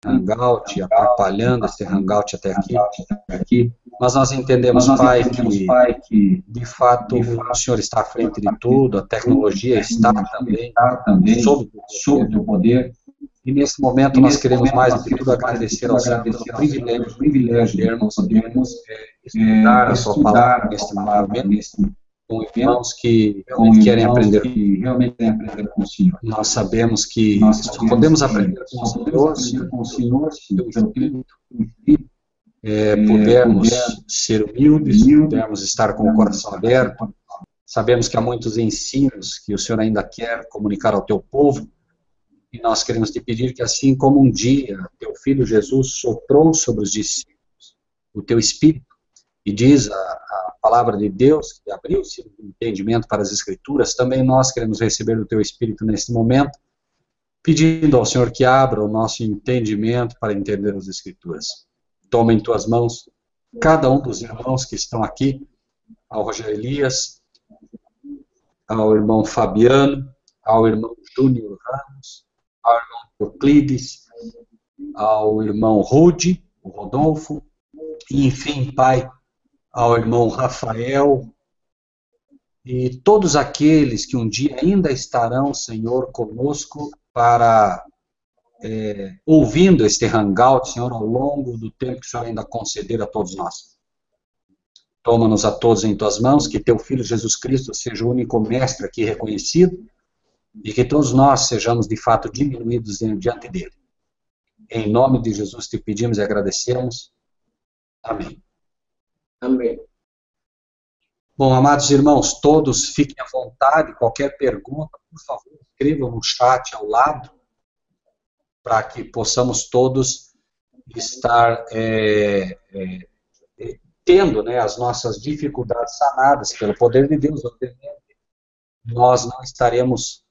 Hangout, atrapalhando esse Hangout até aqui. Mas nós entendemos, Pai, que de fato o Senhor está à frente de tudo, a tecnologia está também sob o teu poder. E nesse momento nós queremos mais do que tudo agradecer ao Senhor pelo privilégio de podermos estudar a sua palavra neste momento, com irmãos que realmente querem aprender com o Senhor. Nós sabemos que só podemos aprender com o Senhor se o Espírito pudermos ser humildes, pudermos estar com o coração aberto. Sabemos que há muitos ensinos que o Senhor ainda quer comunicar ao teu povo, e nós queremos te pedir que assim como um dia teu Filho Jesus soprou sobre os discípulos o teu Espírito, e diz a palavra de Deus, que abriu-se o entendimento para as Escrituras, também nós queremos receber do teu Espírito neste momento, pedindo ao Senhor que abra o nosso entendimento para entender as Escrituras. Toma em tuas mãos cada um dos irmãos que estão aqui, ao Rogério Elias, ao irmão Fabiano, ao irmão Júnior Ramos, ao irmão Euclides, ao irmão Rude, o Rodolfo, e enfim, Pai, ao irmão Rafael, e todos aqueles que um dia ainda estarão, Senhor, conosco para ouvindo este hangout, Senhor, ao longo do tempo que o Senhor ainda conceder a todos nós. Toma-nos a todos em tuas mãos, que teu Filho Jesus Cristo seja o único mestre aqui reconhecido, e que todos nós sejamos de fato diminuídos diante dele. Em nome de Jesus te pedimos e agradecemos. Amém. Amém. Bom, amados irmãos, todos fiquem à vontade, qualquer pergunta, por favor, escrevam no chat ao lado, para que possamos todos estar tendo, né, as nossas dificuldades sanadas pelo poder de Deus. Obviamente, nós não estaremos,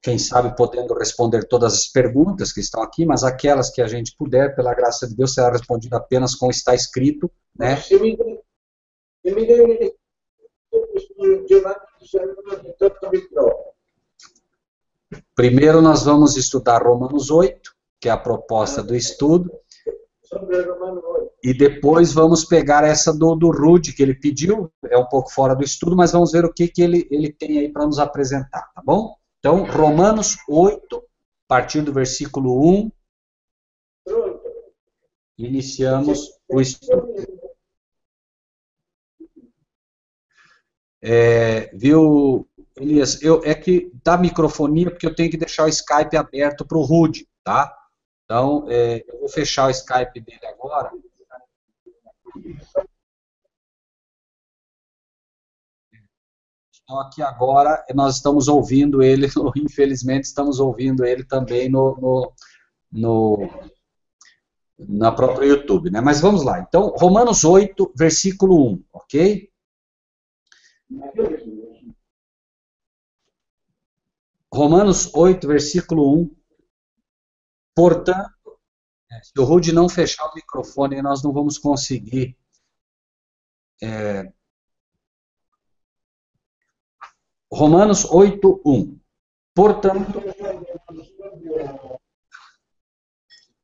quem sabe, podendo responder todas as perguntas que estão aqui, mas aquelas que a gente puder, pela graça de Deus, será respondida apenas como está escrito, né? Primeiro nós vamos estudar Romanos 8, que é a proposta do estudo, e depois vamos pegar essa do Rude, que ele pediu, é um pouco fora do estudo, mas vamos ver o que ele tem aí para nos apresentar, tá bom? Então, Romanos 8, a partir do versículo 1, iniciamos o estudo. Viu, Elias, é que dá microfonia, porque eu tenho que deixar o Skype aberto para o Rude, tá? Então, eu vou fechar o Skype dele agora. Então, aqui agora, nós estamos ouvindo ele, infelizmente, estamos ouvindo ele também na própria YouTube, né? Mas vamos lá. Então, Romanos 8, versículo 1, ok? Romanos 8, versículo 1. Portanto, se o Rude não fechar o microfone, nós não vamos conseguir. Romanos 8, 1. Portanto,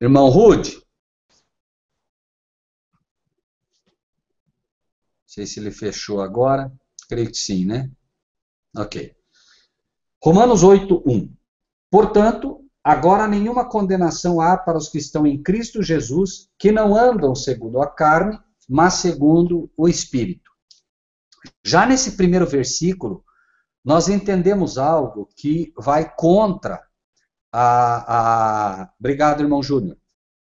irmão Rude, não sei se ele fechou agora, creio que sim, né? Ok. Romanos 8, 1. Portanto, agora nenhuma condenação há para os que estão em Cristo Jesus, que não andam segundo a carne, mas segundo o Espírito. Já nesse primeiro versículo, nós entendemos algo que vai contra Obrigado, irmão Júnior.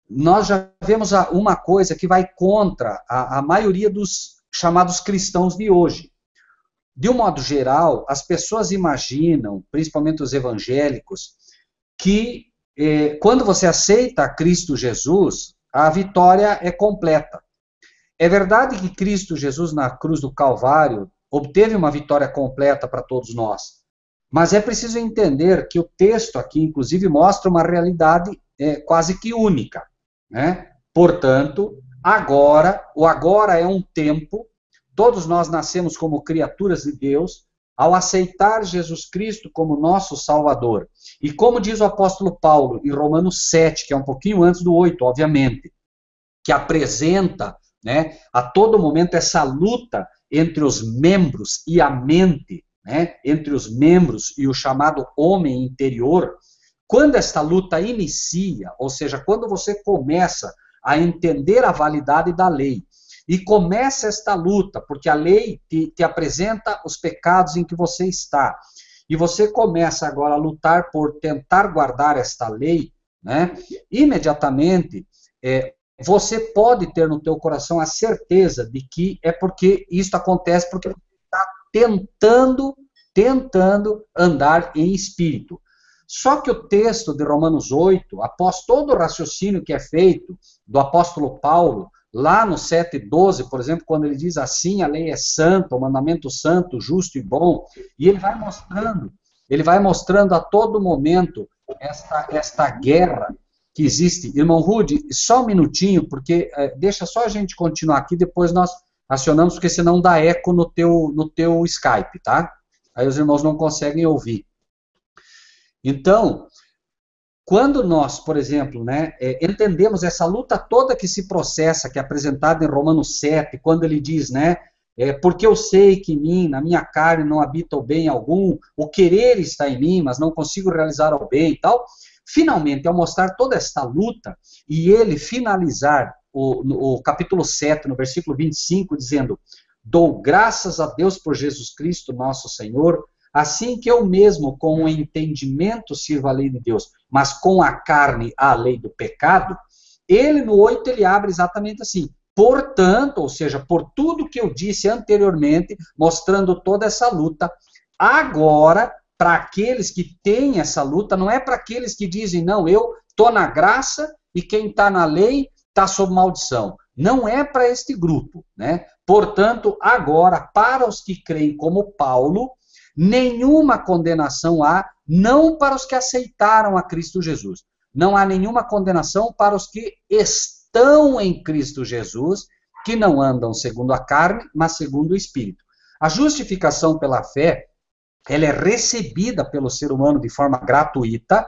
Nós já vemos uma coisa que vai contra a maioria dos chamados cristãos de hoje. De um modo geral, as pessoas imaginam, principalmente os evangélicos, que quando você aceita Cristo Jesus, a vitória é completa. É verdade que Cristo Jesus na cruz do Calvário obteve uma vitória completa para todos nós. Mas é preciso entender que o texto aqui, inclusive, mostra uma realidade quase que única, né? Portanto, agora é um tempo, todos nós nascemos como criaturas de Deus, ao aceitar Jesus Cristo como nosso Salvador. E como diz o apóstolo Paulo em Romanos 7, que é um pouquinho antes do 8, obviamente, que apresenta, né, a todo momento essa luta entre os membros e a mente, né, entre os membros e o chamado homem interior. Quando esta luta inicia, ou seja, quando você começa a entender a validade da lei, e começa esta luta, porque a lei te apresenta os pecados em que você está, e você começa agora a lutar por tentar guardar esta lei, né, imediatamente, você pode ter no teu coração a certeza de que é porque isso acontece porque você está tentando andar em espírito. Só que o texto de Romanos 8, após todo o raciocínio que é feito do apóstolo Paulo, lá no 7:12, por exemplo, quando ele diz assim, a lei é santa, o mandamento santo, justo e bom, e ele vai mostrando a todo momento esta guerra que existe. Irmão Rude, só um minutinho, porque deixa só a gente continuar aqui, depois nós acionamos, porque senão dá eco no teu Skype, tá? Aí os irmãos não conseguem ouvir. Então, quando nós, por exemplo, né, entendemos essa luta toda que se processa, que é apresentada em Romanos 7, quando ele diz, né, porque eu sei que em mim, na minha carne, não habita o bem algum, o querer está em mim, mas não consigo realizar o bem e tal, finalmente, ao mostrar toda esta luta, e ele finalizar o capítulo 7, no versículo 25, dizendo, dou graças a Deus por Jesus Cristo, nosso Senhor, assim que eu mesmo, com o entendimento, sirvo a lei de Deus, mas com a carne, a lei do pecado, ele no 8, ele abre exatamente assim, portanto, ou seja, por tudo que eu disse anteriormente, mostrando toda essa luta, agora, para aqueles que têm essa luta, não é para aqueles que dizem, não, eu estou na graça e quem está na lei está sob maldição. Não é para este grupo, né? Portanto, agora, para os que creem como Paulo, nenhuma condenação há, não para os que aceitaram a Cristo Jesus. Não há nenhuma condenação para os que estão em Cristo Jesus, que não andam segundo a carne, mas segundo o Espírito. A justificação pela fé, ela é recebida pelo ser humano de forma gratuita,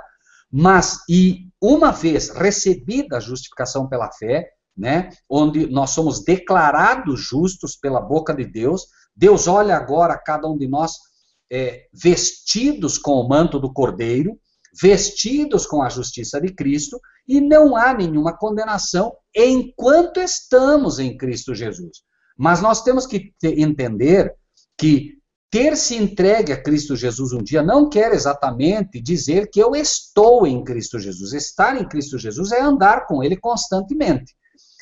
mas, e uma vez recebida a justificação pela fé, né, onde nós somos declarados justos pela boca de Deus, Deus olha agora cada um de nós vestidos com o manto do Cordeiro, vestidos com a justiça de Cristo, e não há nenhuma condenação enquanto estamos em Cristo Jesus. Mas nós temos que entender que ter se entregue a Cristo Jesus um dia não quer exatamente dizer que eu estou em Cristo Jesus. Estar em Cristo Jesus é andar com Ele constantemente.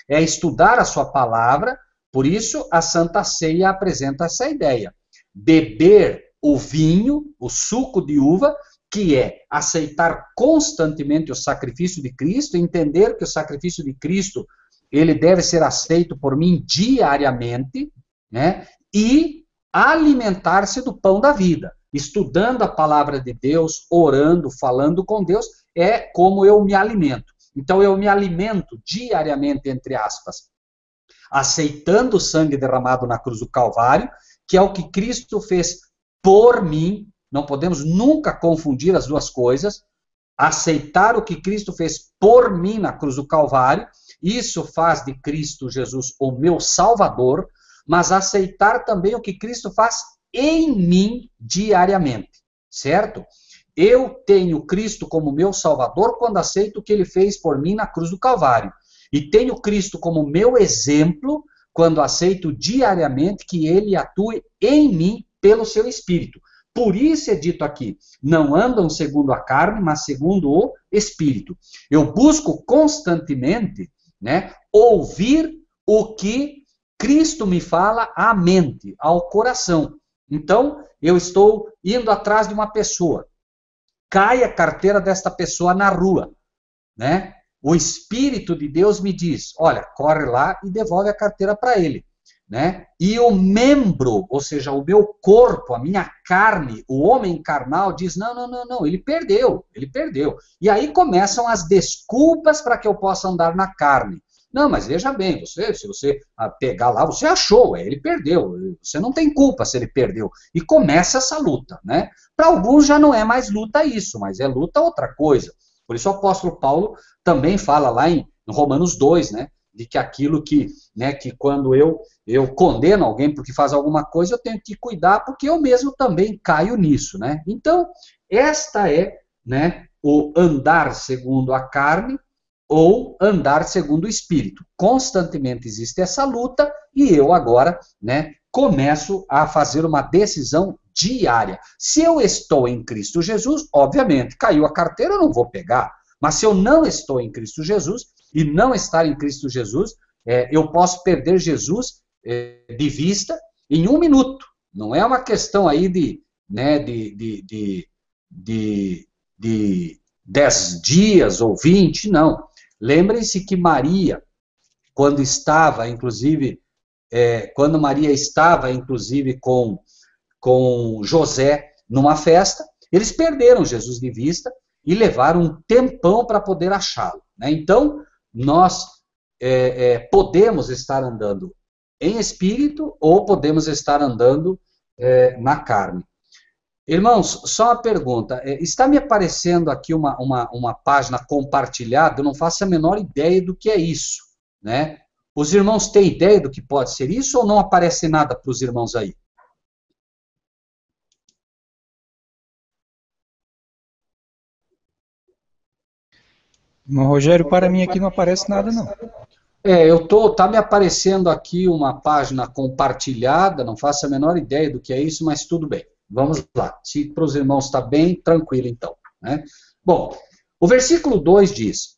É estudar a sua palavra, por isso a Santa Ceia apresenta essa ideia. Beber o vinho, o suco de uva, que é aceitar constantemente o sacrifício de Cristo, entender que o sacrifício de Cristo, ele deve ser aceito por mim diariamente, né? E alimentar-se do pão da vida. Estudando a palavra de Deus, orando, falando com Deus, é como eu me alimento. Então eu me alimento diariamente, entre aspas, aceitando o sangue derramado na cruz do Calvário, que é o que Cristo fez por mim. Não podemos nunca confundir as duas coisas. Aceitar o que Cristo fez por mim na cruz do Calvário, isso faz de Cristo Jesus o meu Salvador, mas aceitar também o que Cristo faz em mim diariamente, certo? Eu tenho Cristo como meu Salvador quando aceito o que Ele fez por mim na cruz do Calvário. E tenho Cristo como meu exemplo quando aceito diariamente que Ele atue em mim pelo seu Espírito. Por isso é dito aqui, não andam segundo a carne, mas segundo o Espírito. Eu busco constantemente, né, ouvir o que Cristo me fala à mente, ao coração. Então, eu estou indo atrás de uma pessoa. Cai a carteira desta pessoa na rua, né? O Espírito de Deus me diz, olha, corre lá e devolve a carteira para ele, né? E o membro, ou seja, o meu corpo, a minha carne, o homem carnal diz, não, ele perdeu. E aí começam as desculpas para que eu possa andar na carne. Não, mas veja bem, se você pegar lá, você achou, ele perdeu. Você não tem culpa se ele perdeu. E começa essa luta, né? Para alguns já não é mais luta isso, mas é luta outra coisa. Por isso o apóstolo Paulo também fala lá em Romanos 2, né? De que aquilo que, né, que quando eu condeno alguém porque faz alguma coisa, eu tenho que cuidar, porque eu mesmo também caio nisso, né? Então, esta é, né, o andar segundo a carne ou andar segundo o Espírito. Constantemente existe essa luta e eu agora, né, começo a fazer uma decisão diária. Se eu estou em Cristo Jesus, obviamente, caiu a carteira, eu não vou pegar. Mas se eu não estou em Cristo Jesus, e não estar em Cristo Jesus, eu posso perder Jesus de vista em 1 minuto. Não é uma questão aí de 10 dias ou 20, não. Lembrem-se que Maria, quando Maria estava, inclusive, com José numa festa, eles perderam Jesus de vista e levaram um tempão para poder achá-lo, né? Então, nós podemos estar andando em espírito ou podemos estar andando na carne. Irmãos, só uma pergunta. Está me aparecendo aqui uma página compartilhada, eu não faço a menor ideia do que é isso, né? Os irmãos têm ideia do que pode ser isso ou não aparece nada para os irmãos aí? Irmão Rogério, para mim aqui não aparece nada, não. Tá me aparecendo aqui uma página compartilhada, não faço a menor ideia do que é isso, mas tudo bem. Vamos lá. Se para os irmãos está bem, tranquilo então, né? Bom, o versículo 2 diz: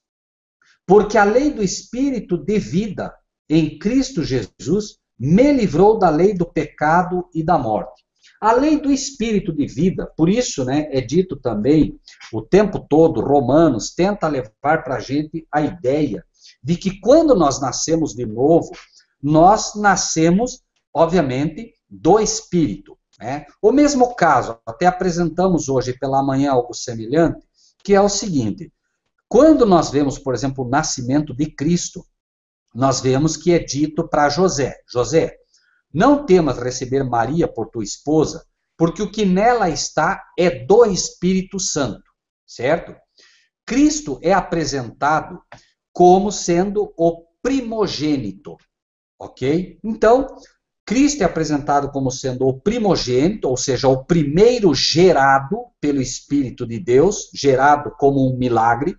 porque a lei do Espírito de vida em Cristo Jesus me livrou da lei do pecado e da morte. A lei do Espírito de vida, por isso, né, é dito também o tempo todo, Romanos tenta levar para a gente a ideia de que quando nós nascemos de novo, nós nascemos, obviamente, do Espírito, né? O mesmo caso, até apresentamos hoje pela manhã algo semelhante, que é o seguinte: quando nós vemos, por exemplo, o nascimento de Cristo, nós vemos que é dito para José: José, não temas receber Maria por tua esposa, porque o que nela está é do Espírito Santo, certo? Cristo é apresentado como sendo o primogênito, ok? Então, Cristo é apresentado como sendo o primogênito, ou seja, o primeiro gerado pelo Espírito de Deus, gerado como um milagre,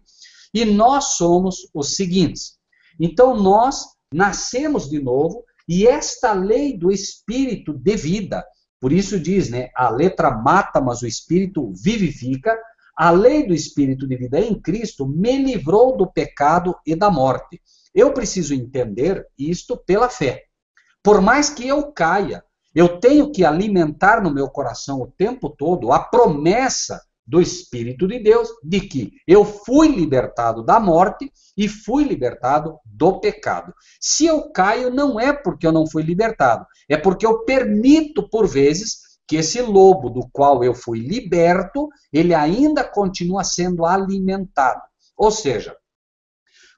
e nós somos os seguintes. Então, nós nascemos de novo, e esta lei do Espírito de vida, por isso diz, né, a letra mata, mas o Espírito vivifica. A lei do Espírito de vida em Cristo me livrou do pecado e da morte. Eu preciso entender isto pela fé. Por mais que eu caia, eu tenho que alimentar no meu coração o tempo todo a promessa do Espírito de Deus de que eu fui libertado da morte e fui libertado do pecado. Se eu caio, não é porque eu não fui libertado, é porque eu permito, por vezes, que esse lobo do qual eu fui liberto, ele ainda continua sendo alimentado. Ou seja,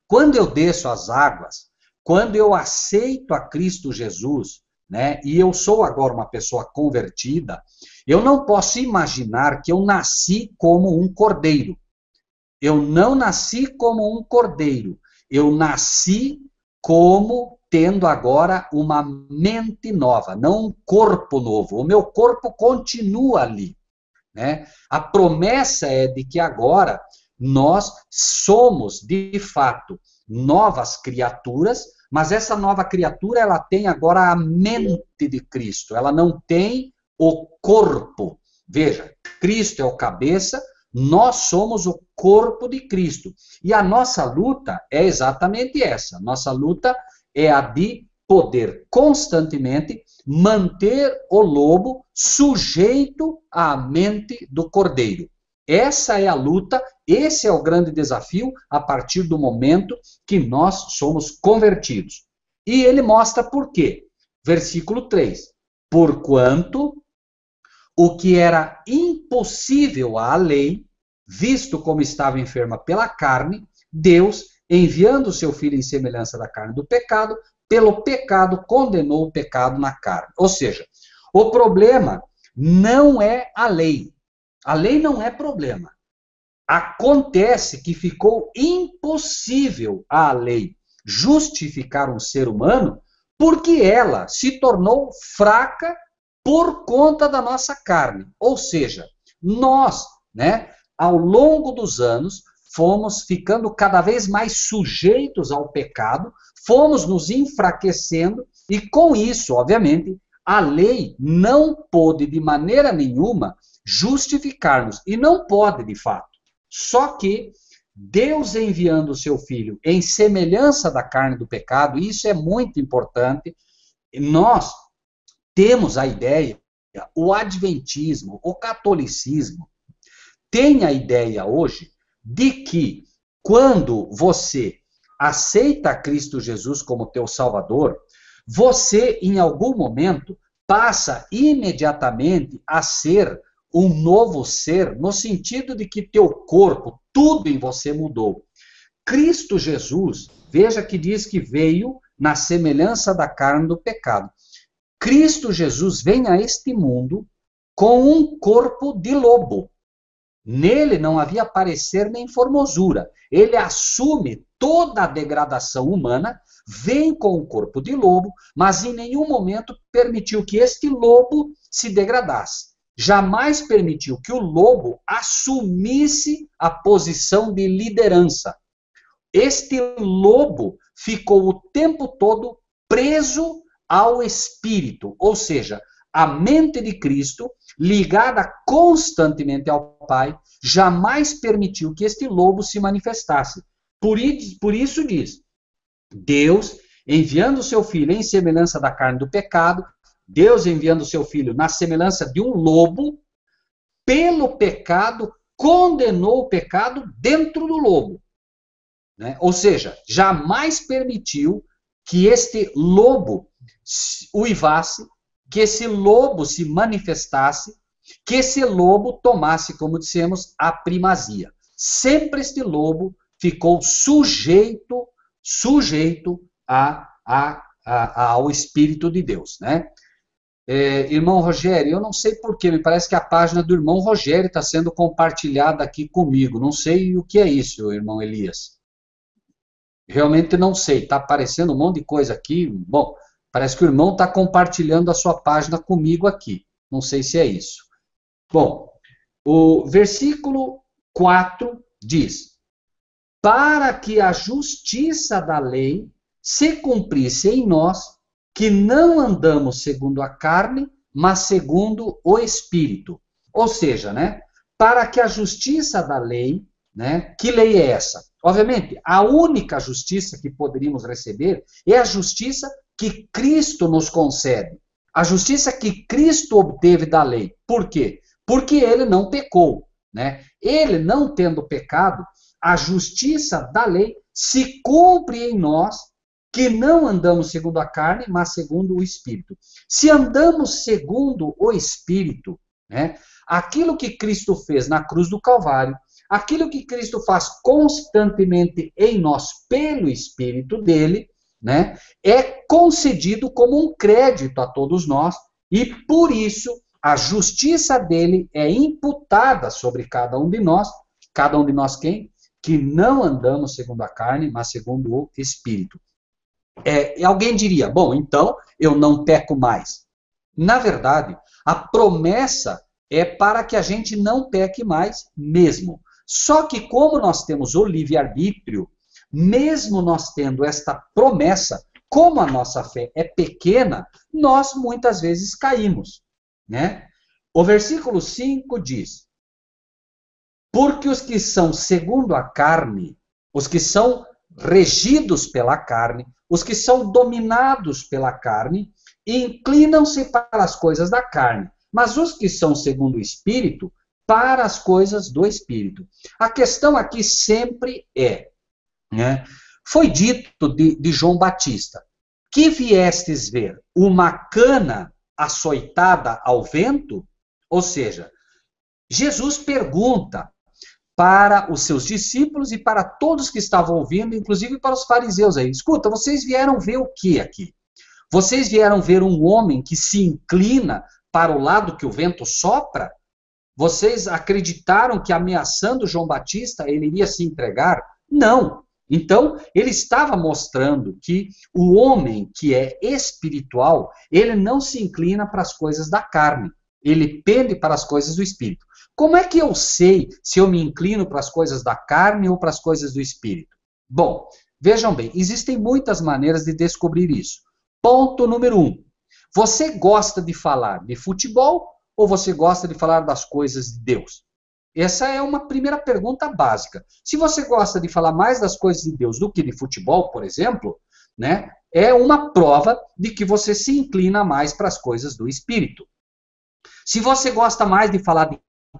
quando eu desço as águas, quando eu aceito a Cristo Jesus, né, e eu sou agora uma pessoa convertida, eu não posso imaginar que eu nasci como um cordeiro. Eu não nasci como um cordeiro. Eu nasci como tendo agora uma mente nova, não um corpo novo. O meu corpo continua ali, né? A promessa é de que agora nós somos, de fato, novas criaturas, mas essa nova criatura, ela tem agora a mente de Cristo, ela não tem o corpo. Veja, Cristo é o cabeça, nós somos o corpo de Cristo. E a nossa luta é exatamente essa. Nossa luta é a de poder constantemente manter o lobo sujeito à mente do cordeiro. Essa é a luta, esse é o grande desafio a partir do momento que nós somos convertidos. E ele mostra por quê. Versículo 3. Porquanto o que era impossível à lei, visto como estava enferma pela carne, Deus enviando o seu Filho em semelhança da carne do pecado, pelo pecado condenou o pecado na carne. Ou seja, o problema não é a lei. A lei não é problema. Acontece que ficou impossível à lei justificar um ser humano porque ela se tornou fraca por conta da nossa carne. Ou seja, nós, ao longo dos anos, fomos ficando cada vez mais sujeitos ao pecado, fomos nos enfraquecendo e com isso, obviamente, a lei não pôde de maneira nenhuma justificar-nos e não pode de fato. Só que Deus enviando o seu Filho em semelhança da carne do pecado, e isso é muito importante, nós temos a ideia, o adventismo, o catolicismo, tem a ideia hoje de que quando você aceita Cristo Jesus como teu Salvador, você em algum momento passa imediatamente a ser um novo ser, no sentido de que teu corpo, tudo em você mudou. Cristo Jesus, veja que diz que veio na semelhança da carne do pecado. Cristo Jesus vem a este mundo com um corpo de lobo. Nele não havia parecer nem formosura. Ele assume toda a degradação humana, vem com o corpo de lobo, mas em nenhum momento permitiu que este lobo se degradasse. Jamais permitiu que o lobo assumisse a posição de liderança. Este lobo ficou o tempo todo preso ao espírito, ou seja, a mente de Cristo, ligada constantemente ao Pai, jamais permitiu que este lobo se manifestasse. Por isso diz, Deus, enviando o seu Filho em semelhança da carne do pecado, Deus enviando o seu Filho na semelhança de um lobo, pelo pecado, condenou o pecado dentro do lobo. Ou seja, jamais permitiu que este lobo uivasse, que esse lobo se manifestasse, que esse lobo tomasse, como dissemos, a primazia. Sempre este lobo ficou sujeito ao Espírito de Deus, irmão Rogério, eu não sei porquê, me parece que a página do irmão Rogério está sendo compartilhada aqui comigo. Não sei o que é isso, irmão Elias. Realmente não sei, está aparecendo um monte de coisa aqui. Bom, parece que o irmão está compartilhando a sua página comigo aqui. Não sei se é isso. Bom, o versículo 4 diz: para que a justiça da lei se cumprisse em nós, que não andamos segundo a carne, mas segundo o Espírito. Ou seja, para que a justiça da lei, que lei é essa? Obviamente, a única justiça que poderíamos receber é a justiça que Cristo nos concede. A justiça que Cristo obteve da lei. Por quê? Porque ele não pecou. Ele não tendo pecado, a justiça da lei se cumpre em nós, que não andamos segundo a carne, mas segundo o Espírito. Se andamos segundo o Espírito, aquilo que Cristo fez na cruz do Calvário, aquilo que Cristo faz constantemente em nós pelo Espírito dele, é concedido como um crédito a todos nós, e por isso a justiça dele é imputada sobre cada um de nós quem? Que não andamos segundo a carne, mas segundo o Espírito. E alguém diria, bom, então eu não peco mais. Na verdade, a promessa é para que a gente não peque mais mesmo. Só que como nós temos o livre-arbítrio, mesmo nós tendo esta promessa, como a nossa fé é pequena, nós muitas vezes caímos. O versículo 5 diz: porque os que são segundo a carne, os que são regidos pela carne, os que são dominados pela carne, inclinam-se para as coisas da carne, mas os que são segundo o Espírito, para as coisas do Espírito. A questão aqui sempre foi dito de João Batista, que viestes ver uma cana açoitada ao vento? Ou seja, Jesus pergunta para os seus discípulos e para todos que estavam ouvindo, inclusive para os fariseus aí. Escuta, vocês vieram ver o que aqui? Vocês vieram ver um homem que se inclina para o lado que o vento sopra? Vocês acreditaram que ameaçando João Batista ele iria se entregar? Não. Então, ele estava mostrando que o homem que é espiritual, ele não se inclina para as coisas da carne, ele pende para as coisas do espírito. Como é que eu sei se eu me inclino para as coisas da carne ou para as coisas do espírito? Bom, vejam bem, existem muitas maneiras de descobrir isso. Ponto número 1. Você gosta de falar de futebol ou você gosta de falar das coisas de Deus? Essa é uma primeira pergunta básica. Se você gosta de falar mais das coisas de Deus do que de futebol, por exemplo, né, é uma prova de que você se inclina mais para as coisas do espírito. Se você gosta mais de falar de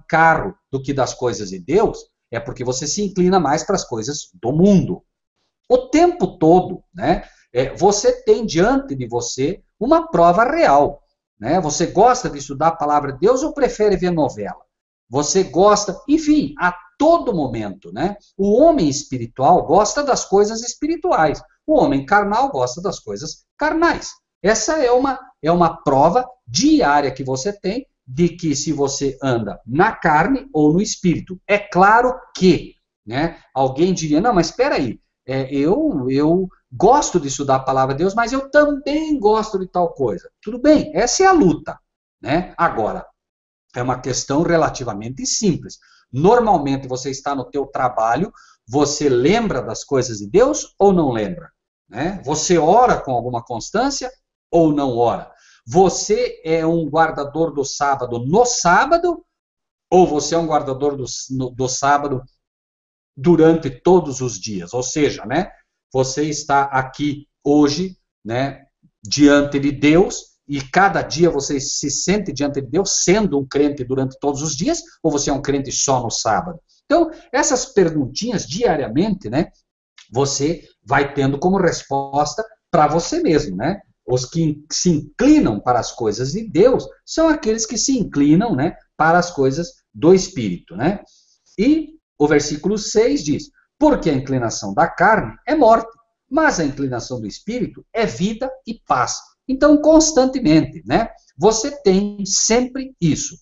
carro do que das coisas de Deus, é porque você se inclina mais para as coisas do mundo. O tempo todo, né, você tem diante de você uma prova real. Né? Você gosta de estudar a palavra de Deus ou prefere ver novela? Você gosta, enfim, a todo momento. Né? O homem espiritual gosta das coisas espirituais. O homem carnal gosta das coisas carnais. Essa é uma prova diária que você tem de que se você anda na carne ou no espírito. É claro que, né, alguém diria, não, mas espera aí, eu gosto de estudar a palavra de Deus, mas eu também gosto de tal coisa. Tudo bem, essa é a luta. Né? Agora, é uma questão relativamente simples. Normalmente você está no teu trabalho, você lembra das coisas de Deus ou não lembra? Né? Você ora com alguma constância ou não ora? Você é um guardador do sábado no sábado ou você é um guardador do sábado durante todos os dias? Ou seja, né, você está aqui hoje, né, diante de Deus e cada dia você se sente diante de Deus sendo um crente durante todos os dias ou você é um crente só no sábado? Então, essas perguntinhas diariamente, né, você vai tendo como resposta para você mesmo, né? Os que se inclinam para as coisas de Deus são aqueles que se inclinam, né, para as coisas do Espírito. Né? E o versículo 6 diz, porque a inclinação da carne é morte, mas a inclinação do Espírito é vida e paz. Então, constantemente, né, você tem sempre isso.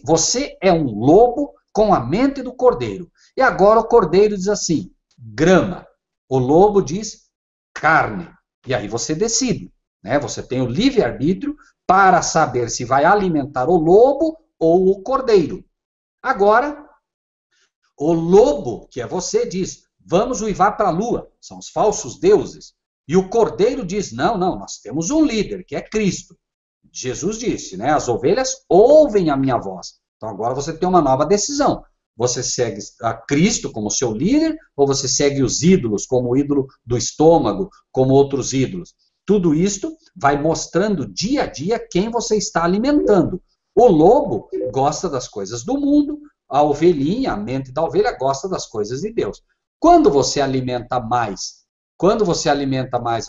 Você é um lobo com a mente do cordeiro. E agora o cordeiro diz assim, grama. O lobo diz carne. E aí você decide, né? Você tem o livre-arbítrio para saber se vai alimentar o lobo ou o cordeiro. Agora, o lobo, que é você, diz, vamos uivar para a lua, são os falsos deuses. E o cordeiro diz, não, nós temos um líder, que é Cristo. Jesus disse, né? As ovelhas ouvem a minha voz. Então agora você tem uma nova decisão. Você segue a Cristo como seu líder ou você segue os ídolos, como o ídolo do estômago, como outros ídolos? Tudo isto vai mostrando dia a dia quem você está alimentando. O lobo gosta das coisas do mundo, a ovelhinha, a mente da ovelha, gosta das coisas de Deus. Quando você alimenta mais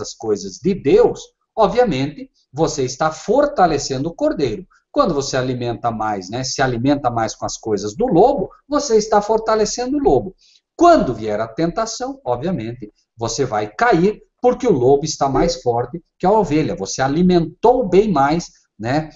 as coisas de Deus, obviamente, você está fortalecendo o cordeiro. Quando você alimenta mais, né, se alimenta mais com as coisas do lobo, você está fortalecendo o lobo. Quando vier a tentação, obviamente, você vai cair, porque o lobo está mais forte que a ovelha. Você alimentou bem mais, né,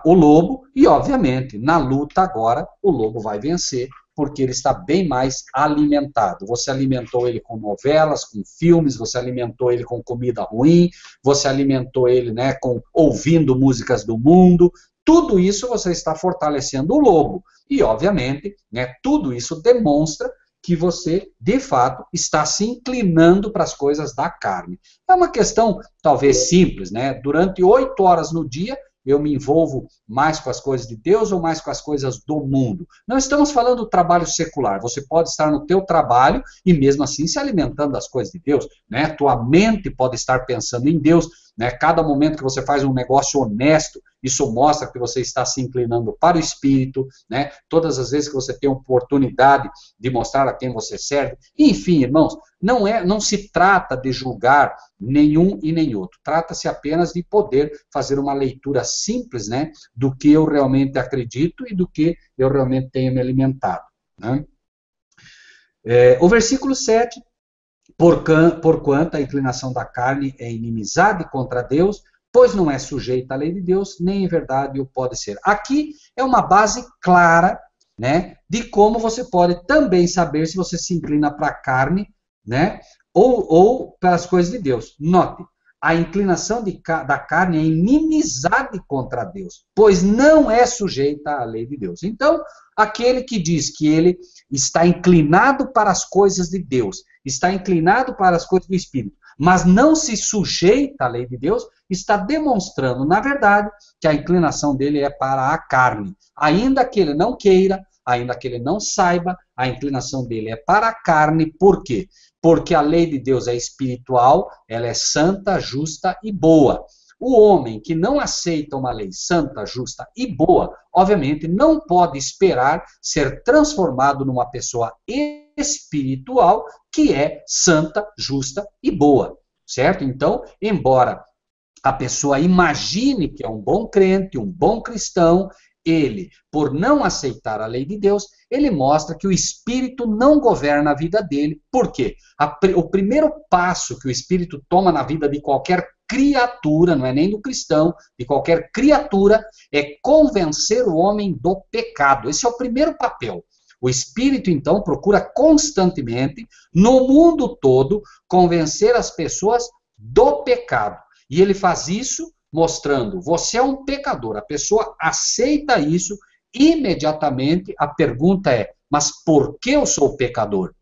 o lobo, e obviamente, na luta agora, o lobo vai vencer, porque ele está bem mais alimentado. Você alimentou ele com novelas, com filmes, você alimentou ele com comida ruim, você alimentou ele, né, com ouvindo músicas do mundo. Tudo isso você está fortalecendo o lobo. E, obviamente, né, tudo isso demonstra que você, de fato, está se inclinando para as coisas da carne. É uma questão, talvez, simples, né? Durante 8 horas no dia, eu me envolvo mais com as coisas de Deus ou mais com as coisas do mundo? Não estamos falando do trabalho secular. Você pode estar no teu trabalho e mesmo assim se alimentando das coisas de Deus, né? Tua mente pode estar pensando em Deus, né? Cada momento que você faz um negócio honesto, isso mostra que você está se inclinando para o Espírito, né? Todas as vezes que você tem oportunidade de mostrar a quem você serve. Enfim, irmãos, não se trata de julgar nenhum e nem outro. Trata-se apenas de poder fazer uma leitura simples, né, do que eu realmente acredito e do que eu realmente tenho me alimentado. Né? O versículo 7, porquanto a inclinação da carne é inimizade contra Deus, pois não é sujeita à lei de Deus, nem em verdade o pode ser. Aqui é uma base clara, né, de como você pode também saber se você se inclina para a carne, né, ou para as coisas de Deus. Note, a inclinação da carne é inimizade contra Deus, pois não é sujeita à lei de Deus. Então, aquele que diz que ele está inclinado para as coisas de Deus, está inclinado para as coisas do Espírito, mas não se sujeita à lei de Deus, está demonstrando, na verdade, que a inclinação dele é para a carne. Ainda que ele não queira, ainda que ele não saiba, a inclinação dele é para a carne. Por quê? Porque a lei de Deus é espiritual, ela é santa, justa e boa. O homem que não aceita uma lei santa, justa e boa, obviamente não pode esperar ser transformado numa pessoa espiritual que é santa, justa e boa, certo? Então, embora a pessoa imagine que é um bom crente, um bom cristão, ele, por não aceitar a lei de Deus, ele mostra que o Espírito não governa a vida dele. Por quê? O primeiro passo que o Espírito toma na vida de qualquer criatura, não é nem do cristão, de qualquer criatura, é convencer o homem do pecado. Esse é o primeiro papel. O Espírito, então, procura constantemente, no mundo todo, convencer as pessoas do pecado. E ele faz isso mostrando, você é um pecador. A pessoa aceita isso, imediatamente a pergunta é, mas por que eu sou pecador?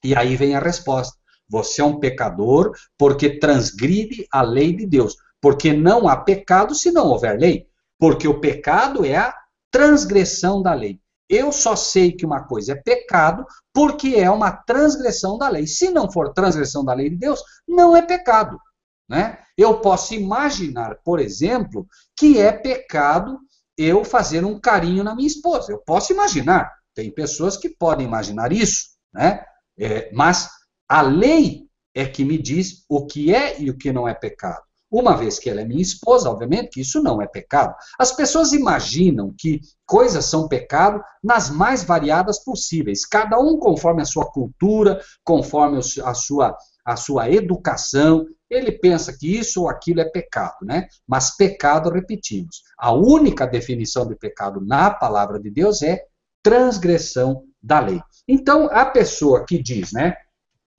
E aí vem a resposta. Você é um pecador porque transgride a lei de Deus. Porque não há pecado se não houver lei. Porque o pecado é a transgressão da lei. Eu só sei que uma coisa é pecado porque é uma transgressão da lei. Se não for transgressão da lei de Deus, não é pecado, né? Eu posso imaginar, por exemplo, que é pecado eu fazer um carinho na minha esposa. Eu posso imaginar. Tem pessoas que podem imaginar isso, né? Mas a lei é que me diz o que é e o que não é pecado. Uma vez que ela é minha esposa, obviamente que isso não é pecado. As pessoas imaginam que coisas são pecado nas mais variadas possíveis. Cada um conforme a sua cultura, conforme a sua educação, ele pensa que isso ou aquilo é pecado, né? Mas pecado, repetimos, a única definição de pecado na palavra de Deus é transgressão da lei. Então, a pessoa que diz, né,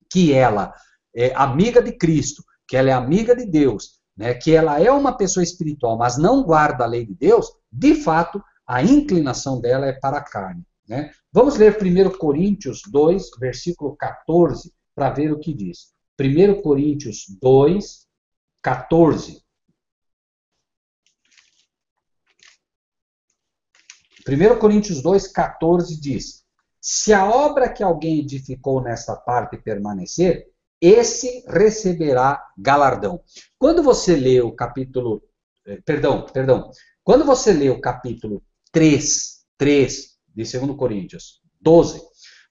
que ela é amiga de Cristo, que ela é amiga de Deus, né, que ela é uma pessoa espiritual, mas não guarda a lei de Deus, de fato, a inclinação dela é para a carne, né? Vamos ler 1 Coríntios 2, versículo 14, para ver o que diz. 1 Coríntios 2, 14. 1 Coríntios 2, 14 diz: se a obra que alguém edificou nesta parte permanecer, esse receberá galardão. Quando você lê o capítulo... Quando você lê o capítulo 3 de 2 Coríntios 12,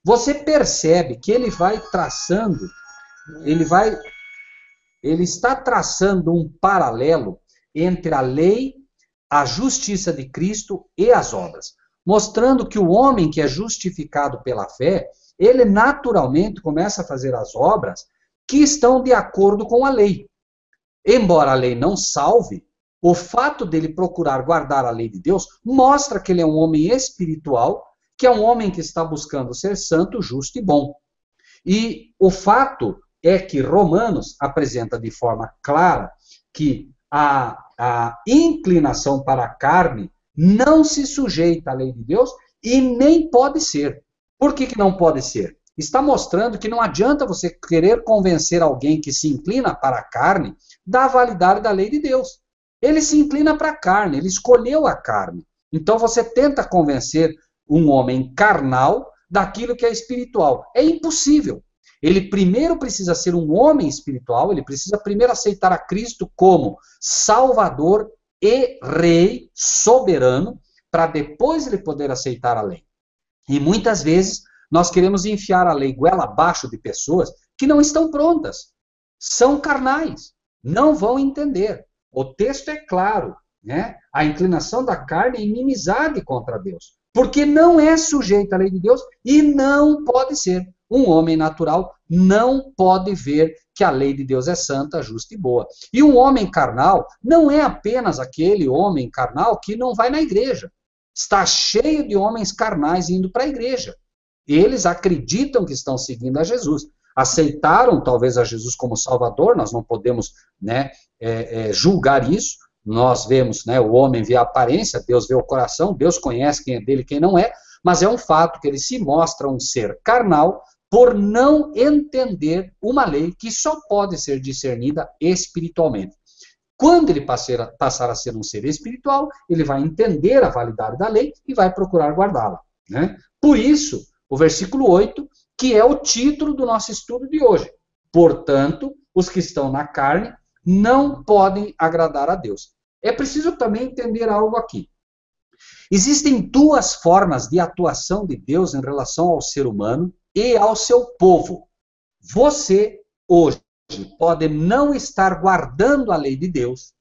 você percebe que ele vai traçando, ele está traçando um paralelo entre a lei, a justiça de Cristo e as obras, mostrando que o homem que é justificado pela fé, ele naturalmente começa a fazer as obras que estão de acordo com a lei. Embora a lei não salve, o fato dele procurar guardar a lei de Deus mostra que ele é um homem espiritual, que é um homem que está buscando ser santo, justo e bom. E o fato é que Romanos apresenta de forma clara que a inclinação para a carne não se sujeita à lei de Deus e nem pode ser. Por que não pode ser? Está mostrando que não adianta você querer convencer alguém que se inclina para a carne da validade da lei de Deus. Ele se inclina para a carne, ele escolheu a carne. Então você tenta convencer um homem carnal daquilo que é espiritual. É impossível. Ele primeiro precisa ser um homem espiritual, ele precisa primeiro aceitar a Cristo como Salvador e Rei soberano, para depois ele poder aceitar a lei. E muitas vezes nós queremos enfiar a lei goela abaixo de pessoas que não estão prontas. São carnais, não vão entender. O texto é claro, né? A inclinação da carne é inimizade contra Deus, porque não é sujeita à lei de Deus e não pode ser. um homem natural não pode ver que a lei de Deus é santa, justa e boa. E um homem carnal não é apenas aquele homem carnal que não vai na igreja. Está cheio de homens carnais indo para a igreja. Eles acreditam que estão seguindo a Jesus. Aceitaram talvez a Jesus como Salvador, nós não podemos, né, julgar isso. Nós vemos, né, o homem vê a aparência, Deus vê o coração, Deus conhece quem é dele e quem não é, mas é um fato que ele se mostra um ser carnal por não entender uma lei que só pode ser discernida espiritualmente. Quando ele passar a ser um ser espiritual, ele vai entender a validade da lei e vai procurar guardá-la, né? Por isso, o versículo 8, que é o título do nosso estudo de hoje. Portanto, os que estão na carne não podem agradar a Deus. É preciso também entender algo aqui. Existem duas formas de atuação de Deus em relação ao ser humano e ao seu povo. Você, hoje, pode não estar guardando a lei de Deus,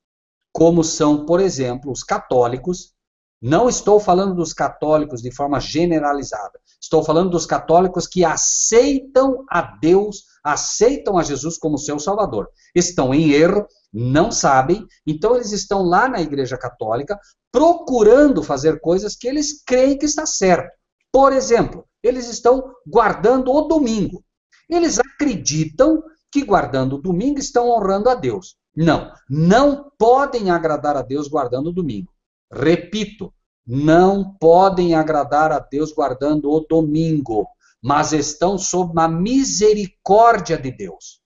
como são, por exemplo, os católicos. Não estou falando dos católicos de forma generalizada. Estou falando dos católicos que aceitam a Deus, aceitam a Jesus como seu Salvador. Estão em erro, não sabem, então eles estão lá na Igreja Católica procurando fazer coisas que eles creem que está certo. Por exemplo, eles estão guardando o domingo. Eles acreditam que guardando o domingo estão honrando a Deus. Não, não podem agradar a Deus guardando o domingo. Repito, não podem agradar a Deus guardando o domingo, mas estão sob uma misericórdia de Deus.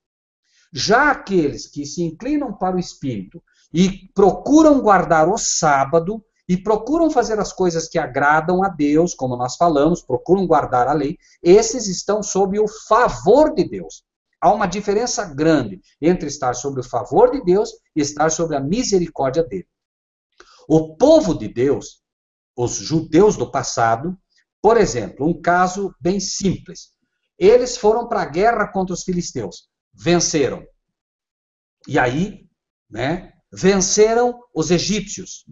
Já aqueles que se inclinam para o Espírito e procuram guardar o sábado e procuram fazer as coisas que agradam a Deus, como nós falamos, procuram guardar a lei, esses estão sob o favor de Deus. Há uma diferença grande entre estar sob o favor de Deus e estar sob a misericórdia dele. O povo de Deus, os judeus do passado, por exemplo, um caso bem simples. Eles foram para a guerra contra os filisteus, venceram. E aí, né, venceram os egípcios.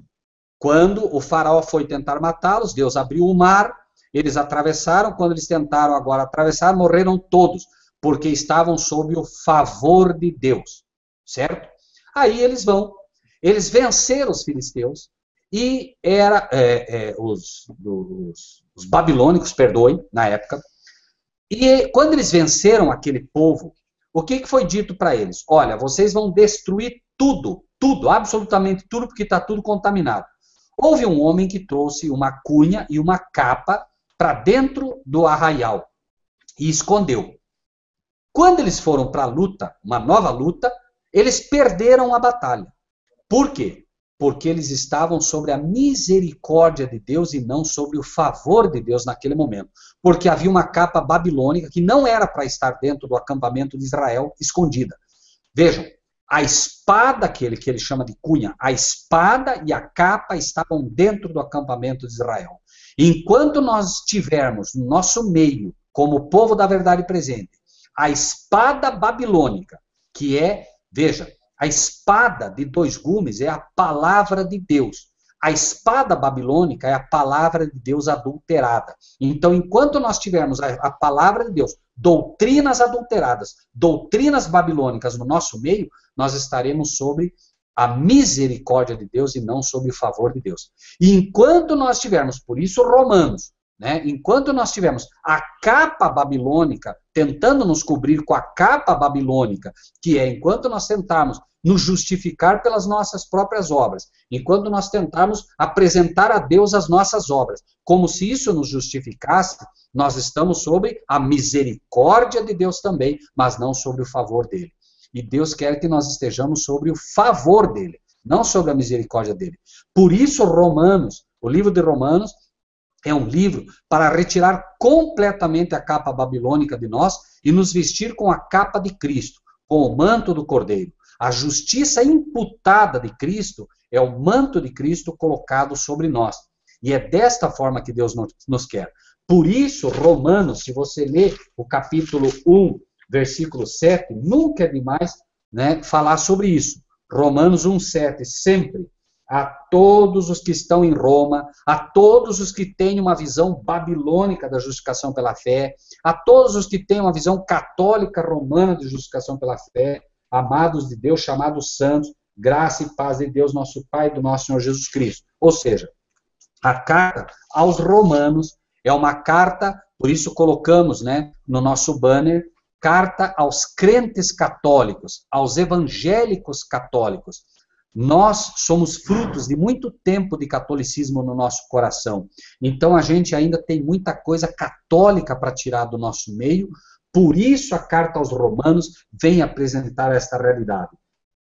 Quando o faraó foi tentar matá-los, Deus abriu o mar, eles atravessaram, quando eles tentaram agora atravessar, morreram todos, porque estavam sob o favor de Deus, certo? Aí eles vão, eles venceram os filisteus, e os babilônicos, perdoem, na época, e quando eles venceram aquele povo, o que foi dito para eles? Olha, vocês vão destruir tudo, tudo, absolutamente tudo, porque está tudo contaminado. Houve um homem que trouxe uma cunha e uma capa para dentro do arraial e escondeu. Quando eles foram para a luta, uma nova luta, eles perderam a batalha. Por quê? Porque eles estavam sobre a misericórdia de Deus e não sobre o favor de Deus naquele momento. Porque havia uma capa babilônica que não era para estar dentro do acampamento de Israel, escondida. Vejam, a espada, que ele chama de cunha, a espada e a capa estavam dentro do acampamento de Israel. Enquanto nós tivermos no nosso meio, como povo da verdade presente, a espada babilônica, que é, veja, a espada de dois gumes é a palavra de Deus. A espada babilônica é a palavra de Deus adulterada. Então, enquanto nós tivermos a palavra de Deus, doutrinas adulteradas, doutrinas babilônicas no nosso meio, nós estaremos sobre a misericórdia de Deus e não sobre o favor de Deus. E enquanto nós tivermos, por isso Romanos, né, enquanto nós tivermos a capa babilônica, tentando nos cobrir com a capa babilônica, que é enquanto nós tentarmos nos justificar pelas nossas próprias obras, enquanto nós tentarmos apresentar a Deus as nossas obras, como se isso nos justificasse, nós estamos sobre a misericórdia de Deus também, mas não sobre o favor dele. E Deus quer que nós estejamos sobre o favor dele, não sobre a misericórdia dele. Por isso, Romanos, o livro de Romanos, é um livro para retirar completamente a capa babilônica de nós e nos vestir com a capa de Cristo, com o manto do Cordeiro. A justiça imputada de Cristo é o manto de Cristo colocado sobre nós. E é desta forma que Deus nos quer. Por isso, Romanos, se você ler o capítulo 1, versículo 7, nunca é demais, né, falar sobre isso. Romanos 1,7, sempre. a todos os que estão em Roma, a todos os que têm uma visão babilônica da justificação pela fé, a todos os que têm uma visão católica romana de justificação pela fé, amados de Deus, chamados santos, graça e paz de Deus, nosso Pai e do nosso Senhor Jesus Cristo. Ou seja, a carta aos romanos é uma carta, por isso colocamos, né, no nosso banner, carta aos crentes católicos, aos evangélicos católicos. Nós somos frutos de muito tempo de catolicismo no nosso coração. Então a gente ainda tem muita coisa católica para tirar do nosso meio. Por isso a carta aos Romanos vem apresentar esta realidade.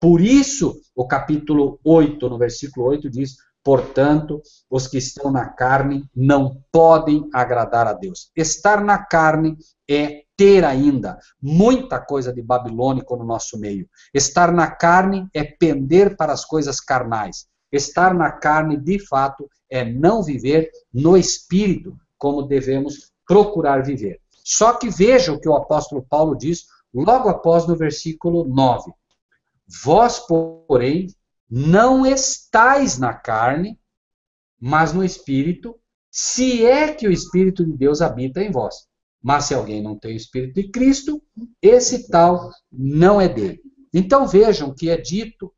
Por isso o capítulo 8, no versículo 8, diz: portanto, os que estão na carne não podem agradar a Deus. Estar na carne é ter ainda muita coisa de babilônico no nosso meio. Estar na carne é pender para as coisas carnais. Estar na carne, de fato, é não viver no espírito, como devemos procurar viver. Só que veja o que o apóstolo Paulo diz logo após no versículo 9. Vós, porém, não estais na carne, mas no espírito, se é que o Espírito de Deus habita em vós. Mas se alguém não tem o Espírito de Cristo, esse tal não é dele. Então vejam que é dito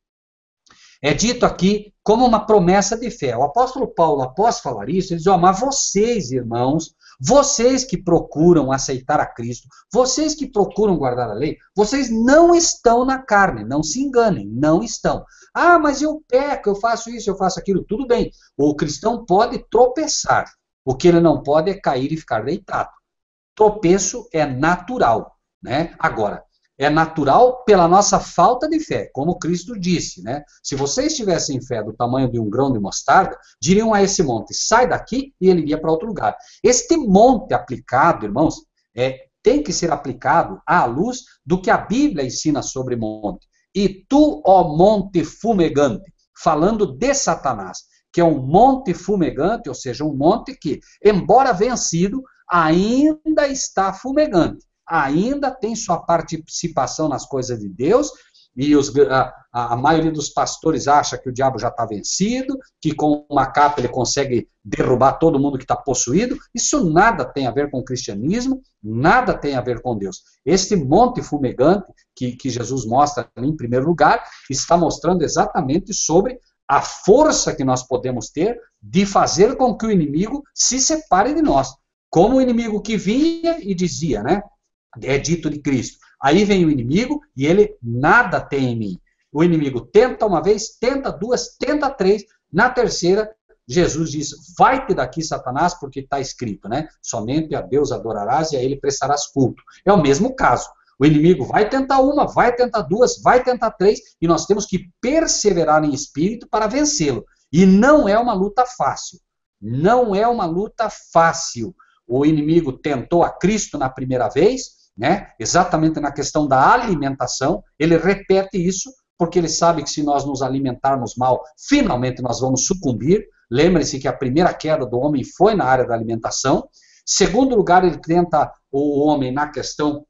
aqui como uma promessa de fé. O apóstolo Paulo, após falar isso, ele diz: mas vocês, irmãos, vocês que procuram aceitar a Cristo, vocês que procuram guardar a lei, vocês não estão na carne, não se enganem, não estão. Ah, mas eu peco, eu faço isso, eu faço aquilo, tudo bem. O cristão pode tropeçar, o que ele não pode é cair e ficar deitado. Tropeço é natural, né? Agora, é natural pela nossa falta de fé, como Cristo disse, né? Se vocês tivessem fé do tamanho de um grão de mostarda, diriam a esse monte: sai daqui, e ele iria para outro lugar. Este monte aplicado, irmãos, tem que ser aplicado à luz do que a Bíblia ensina sobre monte. E tu, ó monte fumegante, falando de Satanás, que é um monte fumegante, ou seja, um monte que, embora vencido, ainda está fumegante, ainda tem sua participação nas coisas de Deus, e a maioria dos pastores acha que o diabo já está vencido, que com uma capa ele consegue derrubar todo mundo que está possuído. Isso nada tem a ver com o cristianismo, nada tem a ver com Deus. Este monte fumegante que Jesus mostra em primeiro lugar, está mostrando exatamente sobre a força que nós podemos ter de fazer com que o inimigo se separe de nós. Como o inimigo que vinha e dizia, né? É dito de Cristo. Aí vem o inimigo e ele nada tem em mim. O inimigo tenta uma vez, tenta duas, tenta três. Na terceira, Jesus diz: vai-te daqui, Satanás, porque está escrito, né? Somente a Deus adorarás e a ele prestarás culto. É o mesmo caso. O inimigo vai tentar uma, vai tentar duas, vai tentar três, e nós temos que perseverar em espírito para vencê-lo. E não é uma luta fácil. Não é uma luta fácil. O inimigo tentou a Cristo na primeira vez, né? Exatamente na questão da alimentação. Ele repete isso, porque ele sabe que se nós nos alimentarmos mal, finalmente nós vamos sucumbir. Lembre-se que a primeira queda do homem foi na área da alimentação. Segundo lugar, ele tenta o homem na questão,